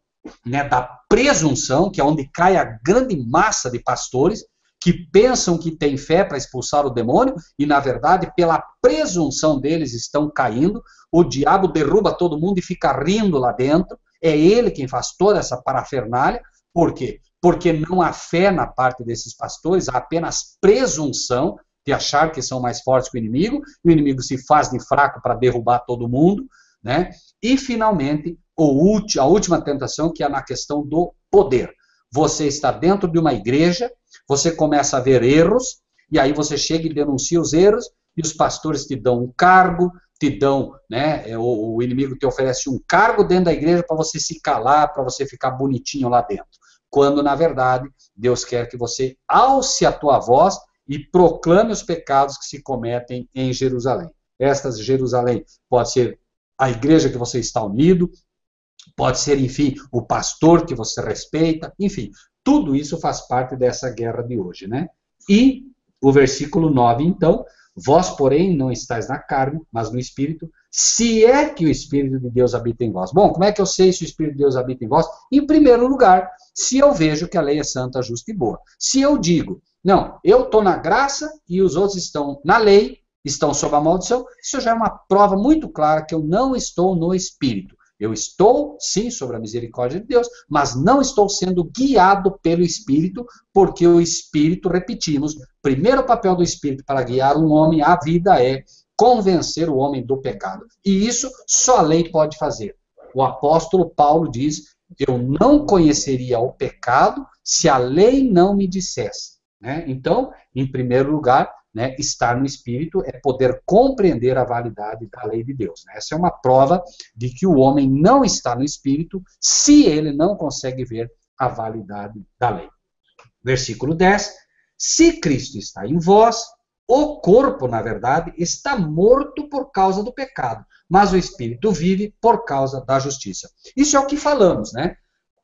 né, da presunção, que é onde cai a grande massa de pastores, que pensam que têm fé para expulsar o demônio, e na verdade, pela presunção deles, estão caindo. O diabo derruba todo mundo e fica rindo lá dentro. É ele quem faz toda essa parafernália. Por quê? Porque não há fé na parte desses pastores, há apenas presunção de achar que são mais fortes que o inimigo se faz de fraco para derrubar todo mundo, né? E finalmente, a última tentação, que é na questão do poder. Você está dentro de uma igreja, você começa a ver erros, e aí você chega e denuncia os erros, e os pastores te dão um cargo, te dão, né, o inimigo te oferece um cargo dentro da igreja para você se calar, para você ficar bonitinho lá dentro. Quando, na verdade, Deus quer que você alce a tua voz e proclame os pecados que se cometem em Jerusalém. Esta Jerusalém pode ser a igreja que você está unido, pode ser, enfim, o pastor que você respeita, enfim, tudo isso faz parte dessa guerra de hoje, né? E o versículo 9, então: vós, porém, não estáis na carne, mas no Espírito, se é que o Espírito de Deus habita em vós. Bom, como é que eu sei se o Espírito de Deus habita em vós? Em primeiro lugar, se eu vejo que a lei é santa, justa e boa. Se eu digo, Não, eu estou na graça e os outros estão na lei, estão sob a maldição. Isso já é uma prova muito clara que eu não estou no Espírito. Eu estou, sim, sobre a misericórdia de Deus, mas não estou sendo guiado pelo Espírito, porque o Espírito, repetimos, primeiro papel do Espírito para guiar um homem à vida é convencer o homem do pecado. E isso só a lei pode fazer. O apóstolo Paulo diz, eu não conheceria o pecado se a lei não me dissesse. Né? Então, em primeiro lugar, né, estar no Espírito é poder compreender a validade da lei de Deus. Né? Essa é uma prova de que o homem não está no Espírito se ele não consegue ver a validade da lei. Versículo 10. Se Cristo está em vós, o corpo, na verdade, está morto por causa do pecado, mas o Espírito vive por causa da justiça. Isso é o que falamos, né?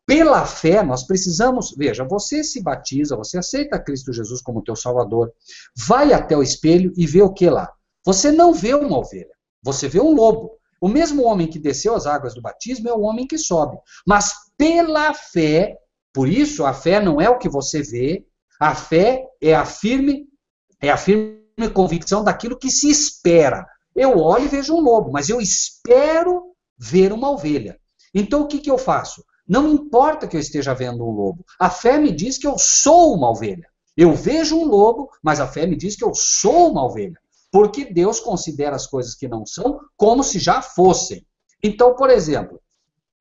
Pela fé, nós precisamos, veja, você se batiza, você aceita Cristo Jesus como teu Salvador, vai até o espelho e vê o que lá? Você não vê uma ovelha, você vê um lobo. O mesmo homem que desceu as águas do batismo é o homem que sobe. Mas pela fé, por isso a fé não é o que você vê, a fé é a firme convicção daquilo que se espera. Eu olho e vejo um lobo, mas eu espero ver uma ovelha. Então o que eu faço? Não importa que eu esteja vendo um lobo. A fé me diz que eu sou uma ovelha. Eu vejo um lobo, mas a fé me diz que eu sou uma ovelha. Porque Deus considera as coisas que não são como se já fossem. Então, por exemplo,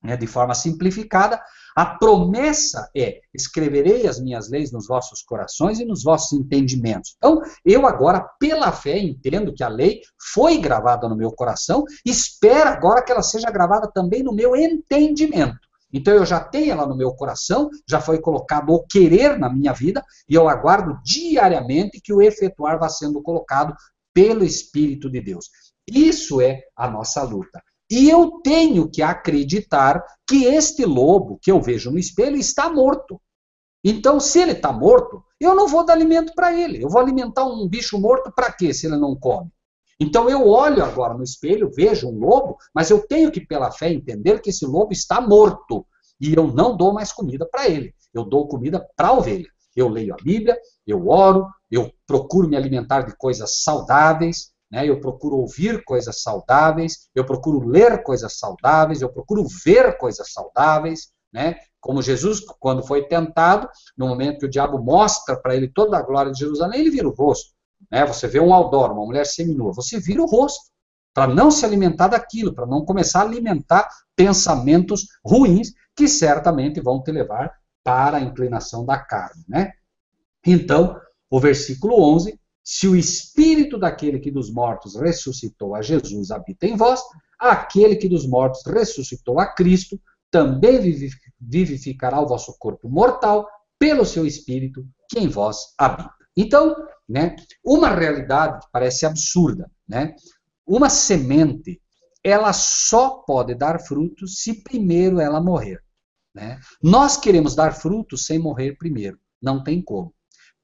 né, de forma simplificada, a promessa é: escreverei as minhas leis nos vossos corações e nos vossos entendimentos. Então, eu agora, pela fé, entendo que a lei foi gravada no meu coração, espero agora que ela seja gravada também no meu entendimento. Então eu já tenho ela no meu coração, já foi colocado o querer na minha vida, e eu aguardo diariamente que o efetuar vá sendo colocado pelo Espírito de Deus. Isso é a nossa luta. E eu tenho que acreditar que este lobo que eu vejo no espelho está morto. Então, se ele está morto, eu não vou dar alimento para ele. Eu vou alimentar um bicho morto para quê, se ele não come? Então eu olho agora no espelho, vejo um lobo, mas eu tenho que, pela fé, entender que esse lobo está morto. E eu não dou mais comida para ele. Eu dou comida para a ovelha. Eu leio a Bíblia, eu oro, eu procuro me alimentar de coisas saudáveis, né? Eu procuro ouvir coisas saudáveis, eu procuro ler coisas saudáveis, eu procuro ver coisas saudáveis, né? Como Jesus, quando foi tentado, no momento que o diabo mostra para ele toda a glória de Jerusalém, ele vira o rosto. Né? Você vê um outdoor, uma mulher seminua, você vira o rosto, para não se alimentar daquilo, para não começar a alimentar pensamentos ruins que certamente vão te levar para a inclinação da carne. Né? Então, o versículo 11, se o Espírito daquele que dos mortos ressuscitou a Jesus habita em vós, aquele que dos mortos ressuscitou a Cristo também vivificará o vosso corpo mortal pelo seu Espírito que em vós habita. Então, né, uma realidade que parece absurda, né? Uma semente, ela só pode dar frutos se primeiro ela morrer. Né? Nós queremos dar frutos sem morrer primeiro, não tem como.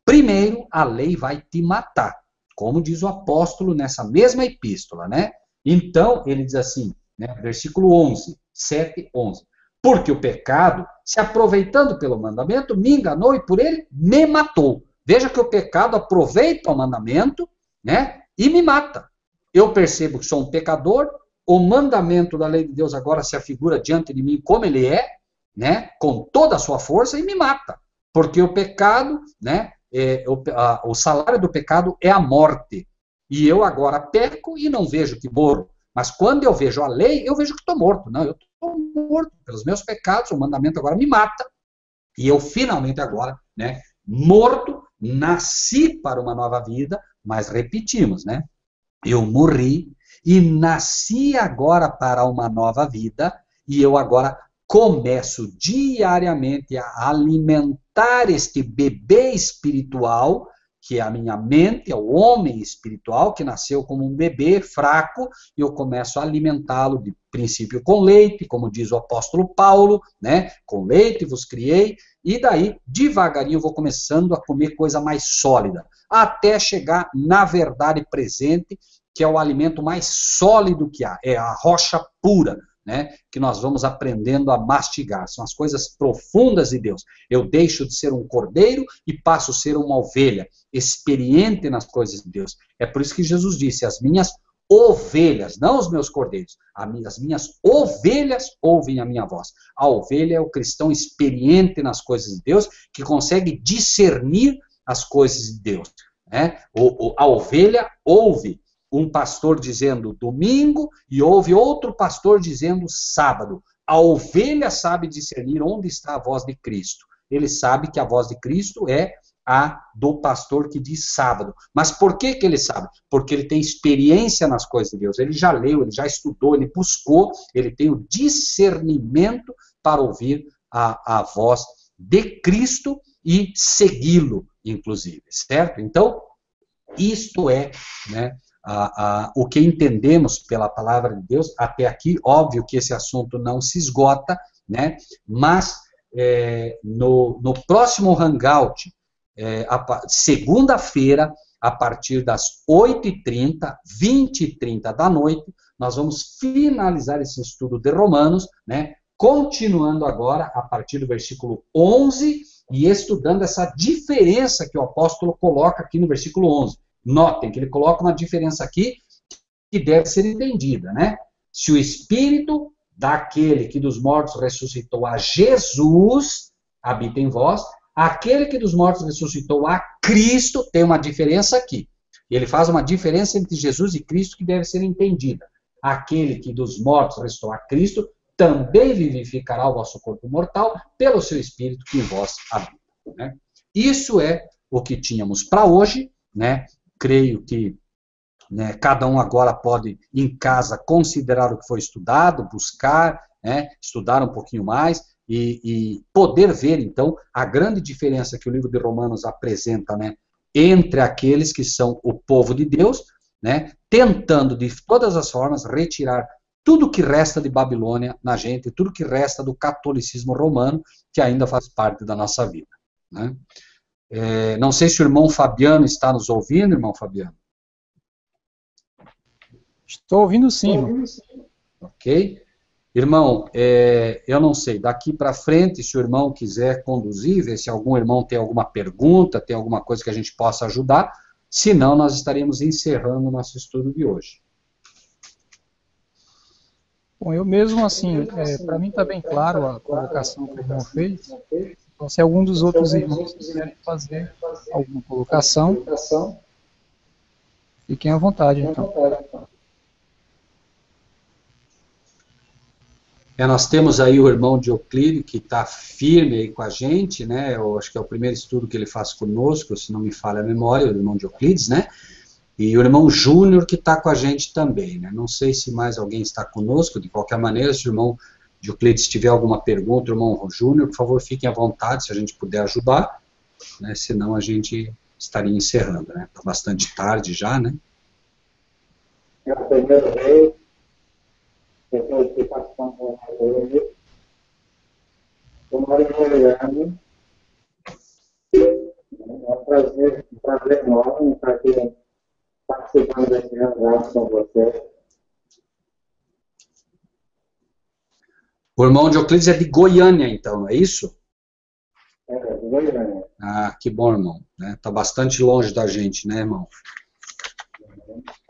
Primeiro, a lei vai te matar, como diz o apóstolo nessa mesma epístola. Né? Então, ele diz assim, né, versículo 11, 7, 11. Porque o pecado, se aproveitando pelo mandamento, me enganou e por ele me matou. Veja que o pecado aproveita o mandamento, né, e me mata. Eu percebo que sou um pecador, o mandamento da lei de Deus agora se afigura diante de mim como ele é, né, com toda a sua força, e me mata. Porque o pecado, né, o salário do pecado é a morte. E eu agora peco e não vejo que morro. Mas quando eu vejo a lei, eu vejo que estou morto. Não, eu estou morto pelos meus pecados, o mandamento agora me mata. E eu finalmente agora, né, morto, nasci para uma nova vida, mas repetimos, né? Eu morri e nasci agora para uma nova vida, e eu agora começo diariamente a alimentar este bebê espiritual, que é a minha mente, é o homem espiritual, que nasceu como um bebê fraco, e eu começo a alimentá-lo de princípio com leite, como diz o apóstolo Paulo, né? Com leite vos criei, e daí, devagarinho, eu vou começando a comer coisa mais sólida, até chegar na verdade presente, que é o alimento mais sólido que há, é a rocha pura, né, que nós vamos aprendendo a mastigar. São as coisas profundas de Deus. Eu deixo de ser um cordeiro e passo a ser uma ovelha, experiente nas coisas de Deus. É por isso que Jesus disse, as minhas ovelhas, não os meus cordeiros, as minhas ovelhas ouvem a minha voz. A ovelha é o cristão experiente nas coisas de Deus, que consegue discernir as coisas de Deus, né? A ovelha ouve um pastor dizendo domingo e ouve outro pastor dizendo sábado. A ovelha sabe discernir onde está a voz de Cristo. Ele sabe que a voz de Cristo é a do pastor que diz sábado. Mas por que que ele sabe? Porque ele tem experiência nas coisas de Deus. Ele já leu, ele já estudou, ele buscou, ele tem o discernimento para ouvir a voz de Cristo e segui-lo, inclusive, certo? Então, isto é, né, o que entendemos pela palavra de Deus. Até aqui, óbvio que esse assunto não se esgota, né, mas no próximo Hangout, segunda-feira, a partir das 8h30, 20h30 da noite, nós vamos finalizar esse estudo de Romanos, né, continuando agora a partir do versículo 11 e estudando essa diferença que o apóstolo coloca aqui no versículo 11. Notem que ele coloca uma diferença aqui que deve ser entendida, né? Se o Espírito daquele que dos mortos ressuscitou a Jesus habita em vós, aquele que dos mortos ressuscitou a Cristo, tem uma diferença aqui. Ele faz uma diferença entre Jesus e Cristo que deve ser entendida. Aquele que dos mortos ressuscitou a Cristo, também vivificará o vosso corpo mortal pelo seu Espírito que em vós habita, né? Isso é o que tínhamos para hoje, né? Creio que, né, cada um agora pode, em casa, considerar o que foi estudado, buscar, né, estudar um pouquinho mais e poder ver, então, a grande diferença que o livro de Romanos apresenta, né, entre aqueles que são o povo de Deus, né, tentando de todas as formas retirar tudo que resta de Babilônia na gente, tudo que resta do catolicismo romano, que ainda faz parte da nossa vida, né? Não sei se o irmão Fabiano está nos ouvindo, irmão Fabiano. Estou ouvindo sim, irmão. Ok. Irmão, eu não sei, daqui para frente, se o irmão quiser conduzir, ver se algum irmão tem alguma pergunta, tem alguma coisa que a gente possa ajudar, senão nós estaríamos encerrando o nosso estudo de hoje. Bom, eu mesmo, assim, para mim está bem claro a colocação que o irmão fez. Então, se algum dos outros irmãos quiserem fazer alguma colocação, fiquem à vontade, então. Nós temos aí o irmão Dioclídio, que está firme aí com a gente, né? Eu acho que é o primeiro estudo que ele faz conosco, se não me falha a memória, o irmão Dioclides, né? E o irmão Júnior, que está com a gente também, né? Não sei se mais alguém está conosco, de qualquer maneira, se o irmão Dioclides tiver alguma pergunta, o irmão Júnior, por favor, fiquem à vontade, se a gente puder ajudar, né? Senão a gente estaria encerrando, né? Está bastante tarde já, né? É a primeira vez que eu estou participando com vocês. Estou morando em Goiânia. É um prazer enorme estar aqui participando desse hangout com vocês. O irmão Dioclides é de Goiânia, então, é isso? De Goiânia. Ah, que bom, irmão. Está bastante longe da gente, né, irmão?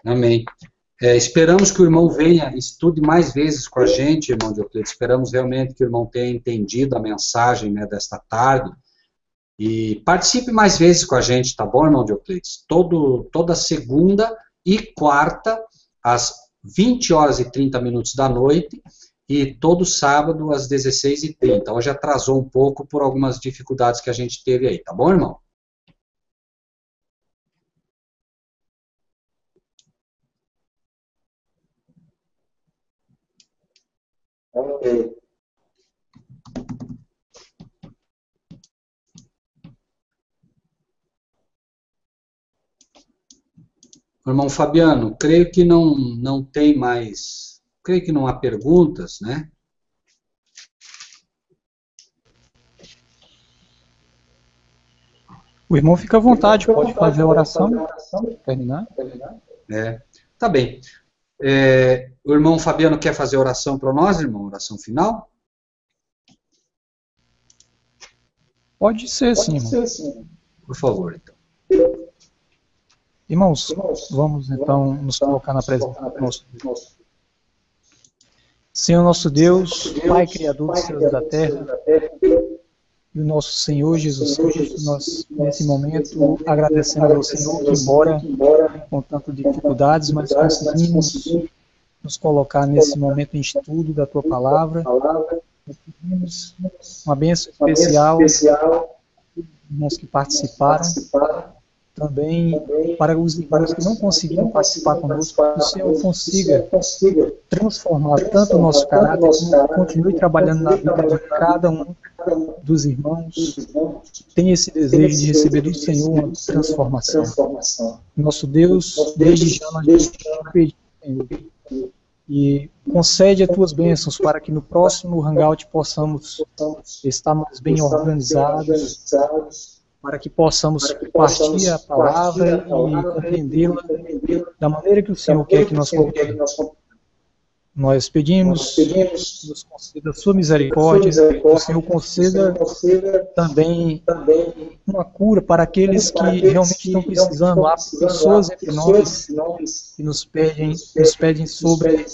Amém. Esperamos que o irmão venha, estude mais vezes com a gente, irmão Dioclides. Esperamos realmente que o irmão tenha entendido a mensagem, né, desta tarde. E participe mais vezes com a gente, tá bom, irmão Dioclides? Toda segunda e quarta, às 20h30 da noite, e todo sábado, às 16h30. Hoje atrasou um pouco por algumas dificuldades que a gente teve aí, tá bom, irmão? Ok. Irmão Fabiano, creio que não tem mais, creio que não há perguntas, né? O irmão fica à vontade, pode fazer a oração, terminar. Tá bem. O irmão Fabiano quer fazer oração para nós, irmão? Oração final? Pode ser, sim, irmão. Por favor, então. Irmãos, vamos então nos colocar na presença do nosso Deus. Senhor nosso Deus, Pai Criador dos céus e da terra, e o nosso Senhor Jesus Cristo, nós nesse momento agradecemos ao Senhor que, embora com tantas dificuldades, mas conseguimos nos colocar nesse momento em estudo da Tua Palavra. Nós pedimos uma bênção especial aos irmãos que participaram, também para os irmãos que não conseguiram participar conosco, que o Senhor consiga transformar tanto o nosso caráter, como continue trabalhando na vida de cada um dos irmãos, tem esse desejo de receber do Senhor uma transformação. Nosso Deus, desde já nós pedimos, Senhor, e concede as Tuas bênçãos para que no próximo Hangout possamos estar mais bem organizados, para que possamos partir a palavra e compreendê-la da maneira que o Senhor quer que nós compreendamos. Nós pedimos, nos conceda a Sua misericórdia, que o Senhor conceda também uma cura para aqueles que realmente estão precisando. Há pessoas entre nós que nos pedem sobre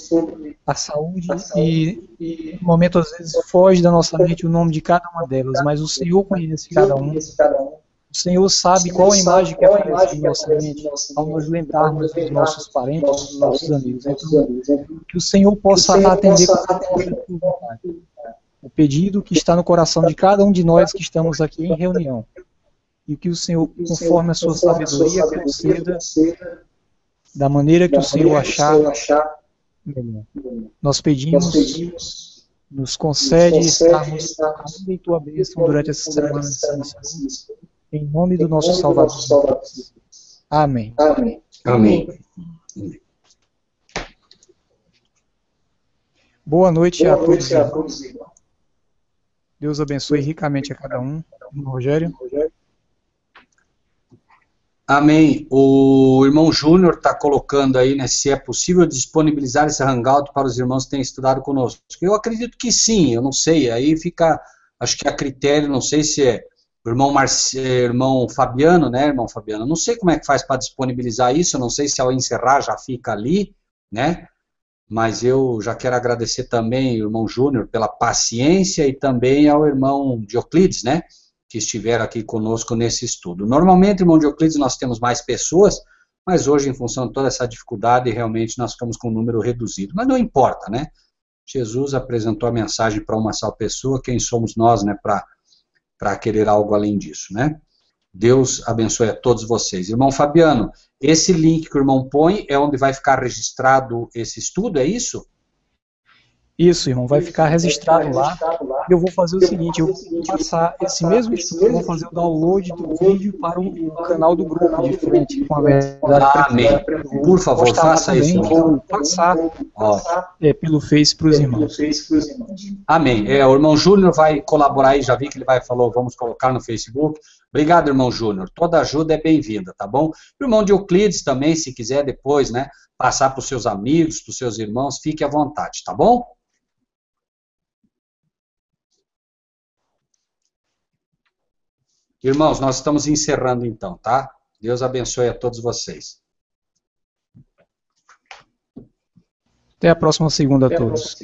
a saúde e no momento às vezes foge da nossa mente o nome de cada uma delas, mas o Senhor conhece cada um. O Senhor sabe qual a imagem que aparece em nossa mente ao nos lembrarmos dos nossos parentes, dos nossos amigos. Então, que o Senhor possa atender o pedido que está no coração de cada um de nós que estamos aqui em reunião. E que o Senhor, conforme a sua sabedoria, conceda da maneira que o Senhor achar melhor. Nós pedimos, nos concede estarmos em Tua bênção durante essa semana de Santos. Em nome do nosso Salvador. Amém. Amém. Boa noite a todos, irmãos. Deus abençoe ricamente a cada um. Rogério. Amém. O irmão Júnior está colocando aí, né, se é possível disponibilizar esse Hangout para os irmãos que têm estudado conosco. Eu acredito que sim, eu não sei. Aí fica, acho que a critério, não sei se é o irmão Fabiano, né, irmão Fabiano? Não sei como é que faz para disponibilizar isso, eu não sei se ao encerrar já fica ali, né? Mas eu já quero agradecer também ao irmão Júnior pela paciência e também ao irmão Dioclides, né, que estiveram aqui conosco nesse estudo. Normalmente, irmão Dioclides, nós temos mais pessoas, mas hoje, em função de toda essa dificuldade, realmente nós ficamos com um número reduzido. Mas não importa, né? Jesus apresentou a mensagem para uma só pessoa, quem somos nós, né, para querer algo além disso, né? Deus abençoe a todos vocês. Irmão Fabiano, esse link que o irmão põe é onde vai ficar registrado esse estudo, é isso? Isso, irmão, vai ficar registrado lá. Eu vou fazer o seguinte, eu vou passar esse mesmo estudo, eu vou fazer o download do vídeo para o canal do grupo de frente, com a verdade. Amém. Por favor, faça isso. Vou passar pelo Face para os irmãos. Amém. O irmão Júnior vai colaborar aí, já vi que ele falou, vamos colocar no Facebook. Obrigado, irmão Júnior. Toda ajuda é bem-vinda, tá bom? O irmão Dioclides também, se quiser depois, né, passar para os seus amigos, para os seus irmãos, fique à vontade, tá bom? Irmãos, nós estamos encerrando então, tá? Deus abençoe a todos vocês. Até a próxima segunda a todos.